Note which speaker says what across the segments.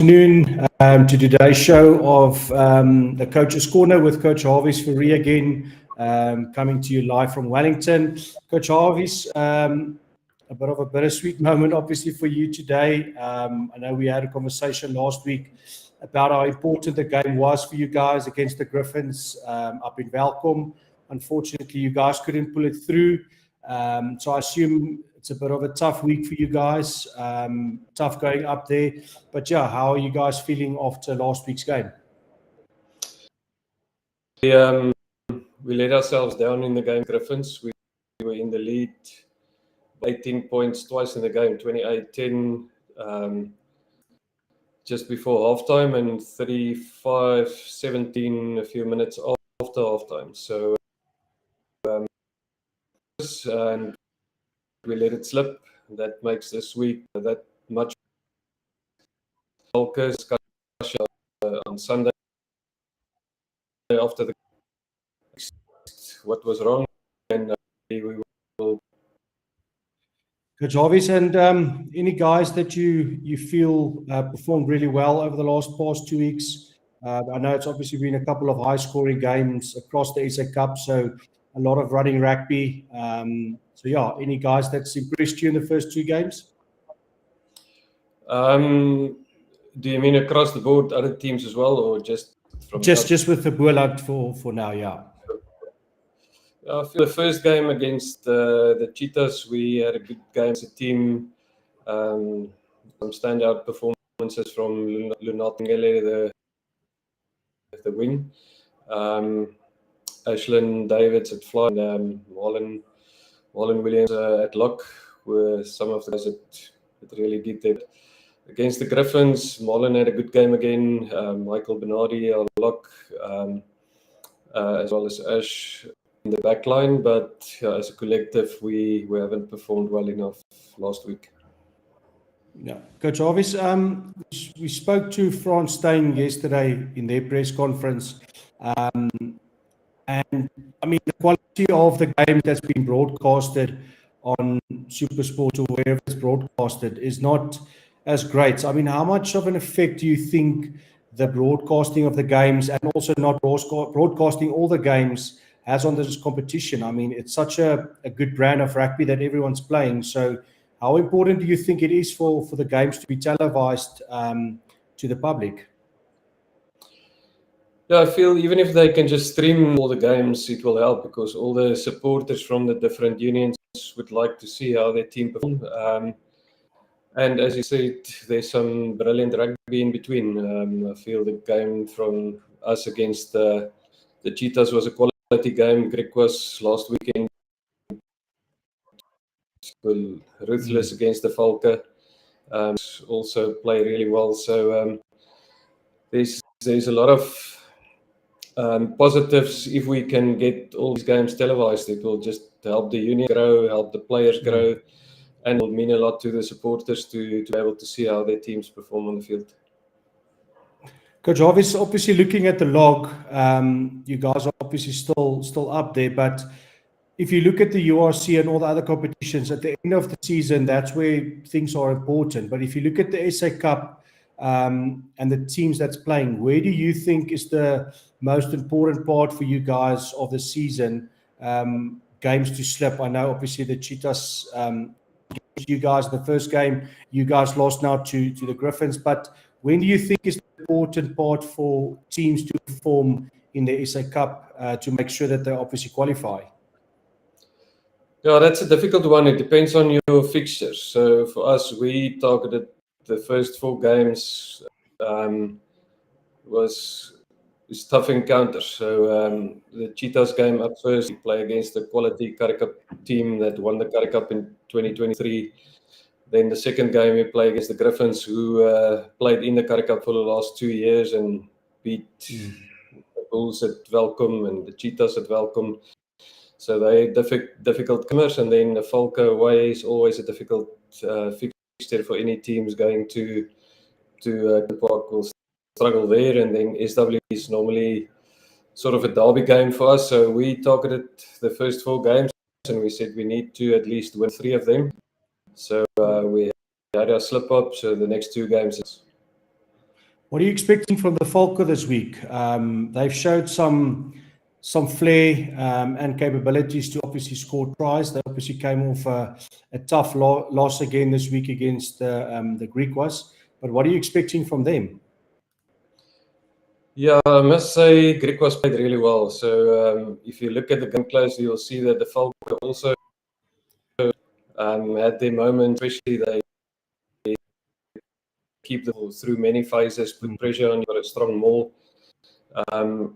Speaker 1: Afternoon to today's show of the Coach's Corner with Coach Hawies Fourie again, coming to you live from Wellington. Coach Hawies, a bit of a bittersweet moment obviously for you today. I know we had a conversation last week about how important the game was for you guys against the Griffons up in Welkom. Unfortunately, you guys couldn't pull it through. So I assume it's a bit of a tough week for you guys, tough going up there. But yeah, how are you guys feeling after last week's game?
Speaker 2: We let ourselves down in the game, Griffons. We were in the lead, 18 points twice in the game, 28-10, just before halftime, and 35-17 a few minutes after halftime. So, and we let it slip. That makes this week that much focus on Sunday after the what was wrong, and we will.
Speaker 1: Coach Hawies, and any guys that you feel performed really well over the past 2 weeks? I know it's obviously been a couple of high-scoring games across the SA Cup, so a lot of running rugby. So yeah, any guys that's impressed you in the first 2 games?
Speaker 2: Do you mean across the board, other teams as well, or just from
Speaker 1: just with the Boerland for now? Yeah.
Speaker 2: For the first game against the Cheetahs, we had a good game as a team. Some standout performances from Lunatengele, the wing. Ashlyn Davids at fly, and Marlon Williams at lock were some of the guys that really did that. Against the Griffons, Marlon had a good game again. Michael Bernardi at lock, as well as Ash in the back line, but as a collective, we haven't performed well enough last week.
Speaker 1: Yeah, Coach Hawies, we spoke to Frans Steyn yesterday in their press conference, and I mean the quality of the game that's been broadcasted on SuperSport or wherever it's broadcasted is not as great. So, I mean, how much of an effect do you think the broadcasting of the games and also not broadcasting all the games has on this competition? I mean, it's such a good brand of rugby that everyone's playing. So how important do you think it is for the games to be televised to the public?
Speaker 2: Yeah, I feel even if they can just stream all the games, it will help, because all the supporters from the different unions would like to see how their team perform. And as you said, there's some brilliant rugby in between. I feel the game from us against the Cheetahs was a quality game. Griffons last weekend were ruthless against the Falke. Also play really well. So there's a lot of positives if we can get all these games televised. It will just help the union grow, help the players grow, and it will mean a lot to the supporters to be able to see how their teams perform on the field.
Speaker 1: Coach Hawies, obviously looking at the log, you guys are obviously still up there, but if you look at the URC and all the other competitions, at the end of the season, that's where things are important. But if you look at the SA Cup and the teams that's playing, where do you think is the most important part for you guys of the season? Games to slip. I know obviously the Cheetahs, you guys, the first game, you guys lost now to the Griffons, but when do you think is the important part for teams to perform in the SA Cup to make sure that they obviously qualify?
Speaker 2: Yeah, that's a difficult one. It depends on your fixtures. So for us, we targeted the first 4 games. Was tough encounters. So the Cheetahs game up first, we play against the quality Currie Cup team that won the Currie Cup in 2023. Then the second game we play against the Griffons, who played in the Currie Cup for the last 2 years and beat the Bulls at Welkom and the Cheetahs at Welkom. So they're difficult comers. And then the Falke away is always a difficult fixture for any teams going to Park. Will struggle there. And then SW is normally sort of a derby game for us. So we targeted the first 4 games and we said we need to at least win 3 of them. So we had our slip up. So the next 2 games.
Speaker 1: What are you expecting from the Falco this week? They've showed some flair and capabilities to obviously score tries. They obviously came off a tough loss again this week against the Griffons. But what are you expecting from them?
Speaker 2: Yeah, I must say Griffons played really well. So if you look at the game closely, you'll see that the Falco also had their moment, especially they keep the ball through many phases, put pressure on you, got a strong maul, and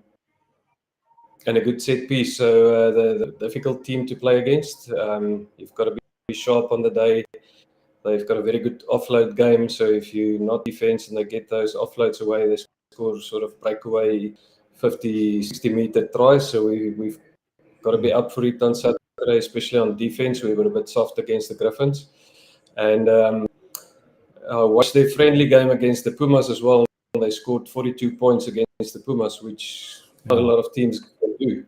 Speaker 2: a good set piece. So the difficult team to play against. You've got to be sharp on the day. They've got a very good offload game. So if you're not defense and they get those offloads away, they score sort of breakaway 50, 60-meter tries. So we've got to be up for it on Saturday, especially on defense. We were a bit soft against the Griffons. And I watched their friendly game against the Pumas as well. They scored 42 points against the Pumas, which not a lot of teams can do.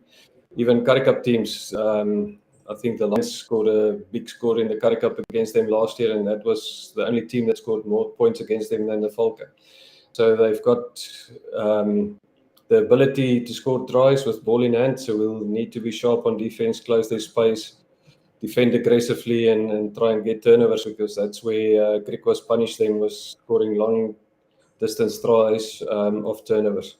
Speaker 2: Even Currie Cup teams, I think the Lions scored a big score in the Currie Cup against them last year, and that was the only team that scored more points against them than the Falco. So they've got the ability to score tries with ball in hand, so we'll need to be sharp on defense, close their space, defend aggressively and try and get turnovers, because that's where Griffons punished them, was scoring long distance tries off turnovers.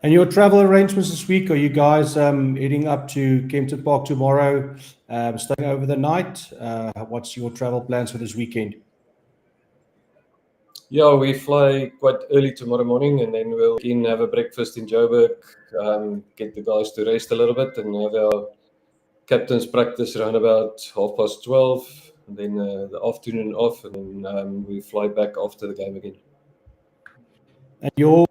Speaker 1: And your travel arrangements this week, are you guys heading up to Kempton Park tomorrow, staying over the night? What's your travel plans for this weekend?
Speaker 2: Yeah, we fly quite early tomorrow morning, and then we'll have a breakfast in Joburg, get the guys to rest a little bit, and have our captain's practice around about 12:30, and then the afternoon off, and then we fly back after the game again.
Speaker 1: And your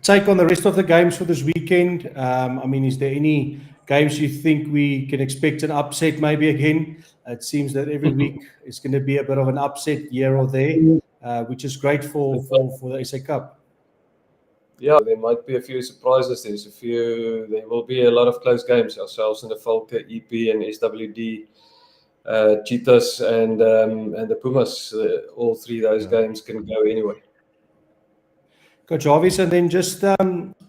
Speaker 1: take on the rest of the games for this weekend? I mean, is there any games you think we can expect an upset maybe again? It seems that every week is going to be a bit of an upset here or there, which is great for the SA Cup.
Speaker 2: Yeah, there might be a few surprises. There will be a lot of close games. Ourselves and the Falco, EP and SWD, Cheetahs and the Pumas. All three of those games can go anyway.
Speaker 1: Coach Hawies, and then just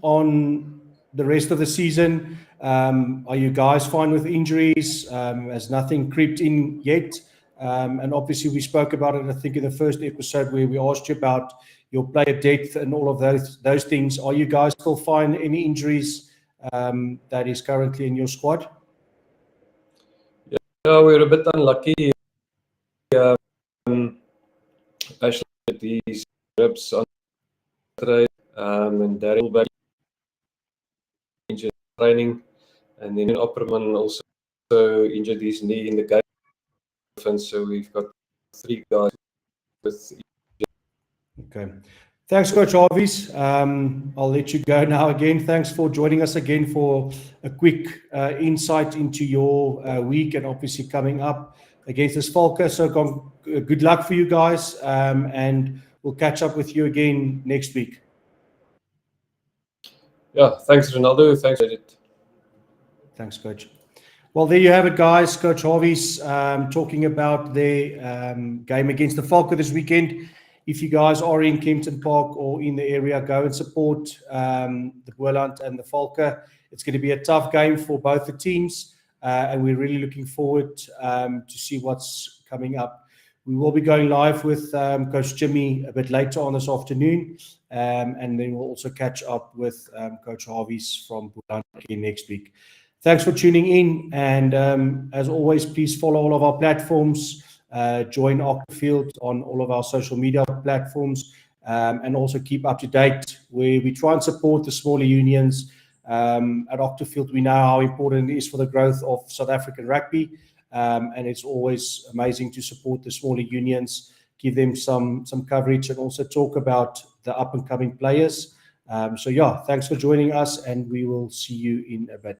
Speaker 1: on the rest of the season, are you guys fine with injuries? Has nothing creeped in yet? And obviously we spoke about it, I think, in the first episode where we asked you about your player depth and all of those things. Are you guys still fine? Any injuries that is currently in your squad?
Speaker 2: Yeah, we're a bit unlucky. Actually, these ribs on Saturday, and Daryl back injured training, and then Opperman also injured his knee in the game. And so we've got 3 guys with.
Speaker 1: Okay. Thanks, Coach Hawies. I'll let you go now again. Thanks for joining us again for a quick insight into your week, and obviously coming up against this Falco. So good luck for you guys, and we'll catch up with you again next week.
Speaker 2: Yeah, thanks, Ronaldo. Thanks, Edith.
Speaker 1: Thanks, Coach. Well, there you have it, guys. Coach Hawies talking about their game against the Falco this weekend. If you guys are in Kempton Park or in the area, go and support the Boerland and the Falco. It's going to be a tough game for both the teams, and we're really looking forward to see what's coming up. We will be going live with Coach Jimmy a bit later on this afternoon, and then we'll also catch up with Coach Hawies from Boerland again next week. Thanks for tuning in, and as always, please follow all of our platforms. Join Octafield on all of our social media platforms, and also keep up to date where we try and support the smaller unions. At Octafield, we know how important it is for the growth of South African rugby, and it's always amazing to support the smaller unions, give them some coverage, and also talk about the up and coming players. So yeah, thanks for joining us, and we will see you in a bit.